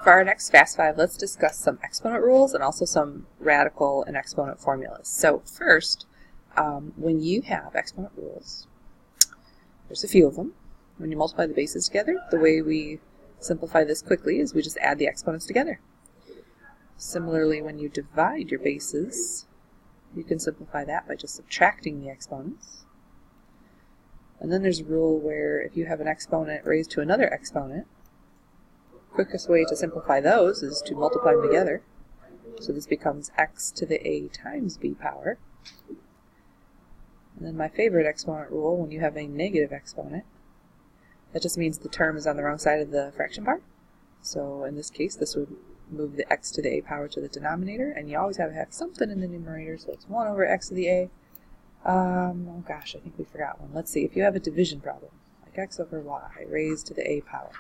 For our next Fast 5, let's discuss some exponent rules and also some radical and exponent formulas. So first, when you have exponent rules, there's a few of them. When you multiply the bases together, the way we simplify this quickly is we just add the exponents together. Similarly, when you divide your bases, you can simplify that by just subtracting the exponents. And then there's a rule where if you have an exponent raised to another exponent, the quickest way to simplify those is to multiply them together. So this becomes x to the a times b power. And then my favorite exponent rule, when you have a negative exponent, that just means the term is on the wrong side of the fraction bar. So in this case, this would move the x to the a power to the denominator, and you always have to have something in the numerator, so it's 1 over x to the a. Oh gosh, I think we forgot one. Let's see, if you have a division problem, like x over y raised to the a power,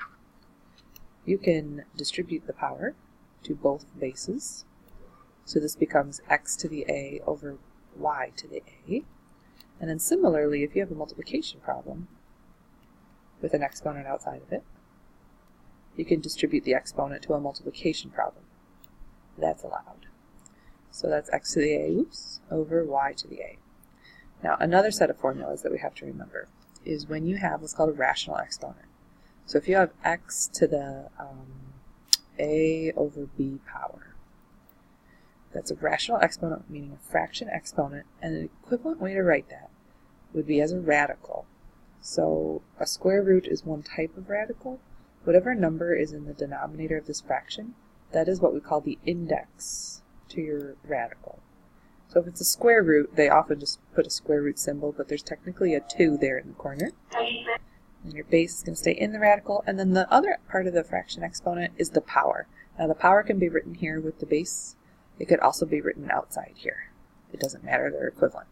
you can distribute the power to both bases. So this becomes x to the a over y to the a. And then similarly, if you have a multiplication problem with an exponent outside of it, you can distribute the exponent to a multiplication problem. That's allowed. So that's x to the a, over y to the a. Now, another set of formulas that we have to remember is when you have what's called a rational exponent. So if you have x to the a over b power, that's a rational exponent, meaning a fraction exponent, and an equivalent way to write that would be as a radical. So a square root is one type of radical. Whatever number is in the denominator of this fraction, that is what we call the index to your radical. So if it's a square root, they often just put a square root symbol, but there's technically a 2 there in the corner. And your base is going to stay in the radical, and then the other part of the fraction exponent is the power. Now the power can be written here with the base. It could also be written outside here. It doesn't matter, they're equivalent.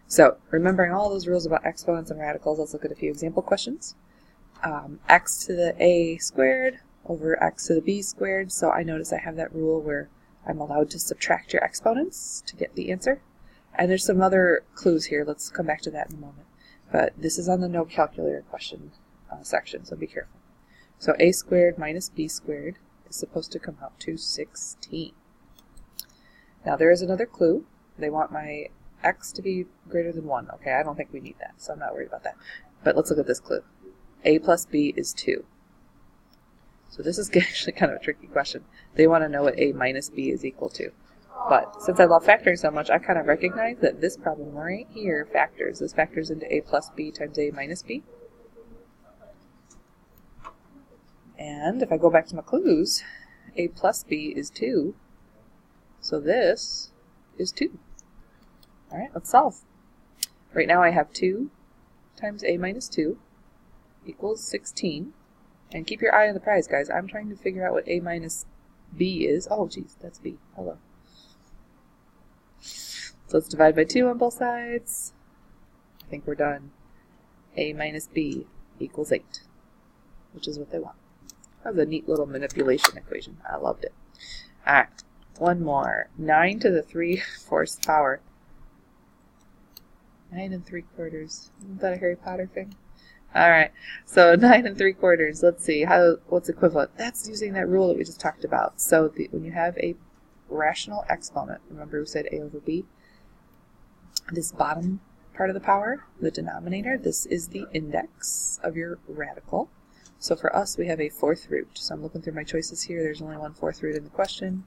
So remembering all those rules about exponents and radicals, let's look at a few example questions. X to the a squared over x to the b squared. So I notice I have that rule where I'm allowed to subtract your exponents to get the answer. And there's some other clues here. Let's come back to that in a moment. But this is on the no calculator question section, so be careful. So a squared minus b squared is supposed to come out to 16. Now there is another clue. They want my x to be greater than 1. Okay, I don't think we need that, so I'm not worried about that. But let's look at this clue. A plus b is 2. So this is actually kind of a tricky question. They want to know what a minus b is equal to. But since I love factoring so much, I kind of recognize that this problem right here factors. This factors into a plus b times a minus b. And if I go back to my clues, a plus b is 2. So this is 2. All right, let's solve. Right now I have 2 times a minus 2 equals 16. And keep your eye on the prize, guys. I'm trying to figure out what a minus b is. Oh, geez, that's b. Hello. So let's divide by 2 on both sides. I think we're done. A minus b equals 8, which is what they want. That was a neat little manipulation equation. I loved it. All right, one more. 9 to the 3/4 power. 9 3/4. Isn't that a Harry Potter thing? All right, so 9 3/4. Let's see what's equivalent. That's using that rule that we just talked about. So when you have a rational exponent, remember we said a over b. This bottom part of the power, the denominator, this is the index of your radical. So for us, we have a 4th root. So I'm looking through my choices here. There's only one 4th root in the question.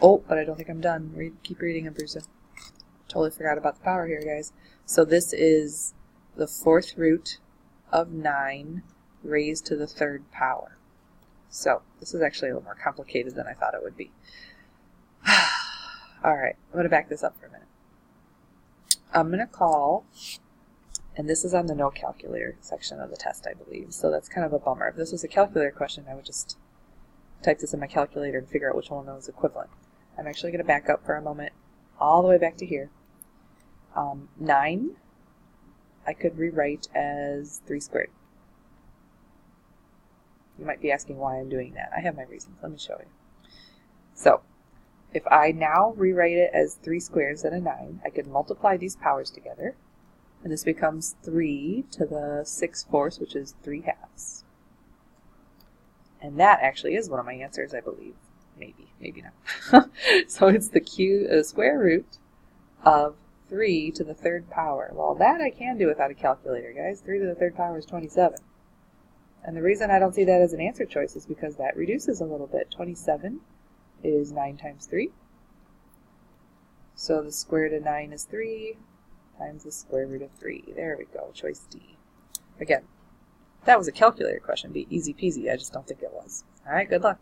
Oh, but I don't think I'm done. Keep reading, Abruzza. Totally forgot about the power here, guys. So this is the 4th root of 9 raised to the 3rd power. So this is actually a little more complicated than I thought it would be. All right, I'm going to back this up for a minute. I'm going to call, and this is on the no calculator section of the test, I believe, so that's kind of a bummer. If this was a calculator question, I would just type this in my calculator and figure out which one was equivalent. I'm actually going to back up for a moment, all the way back to here. 9, I could rewrite as 3 squared. You might be asking why I'm doing that. I have my reasons. Let me show you. So, if I now rewrite it as 3 squared instead of 9, I could multiply these powers together, and this becomes 3 to the 6/4, which is 3/2. And that actually is one of my answers, I believe. Maybe, maybe not. So it's the square root of 3 to the third power. Well, that I can do without a calculator, guys. 3 to the third power is 27. And the reason I don't see that as an answer choice is because that reduces a little bit. 27 is 9 times 3. So the square root of 9 is 3 times the square root of 3. There we go, choice D. Again, that was a calculator question. Be easy peasy. I just don't think it was. All right, good luck.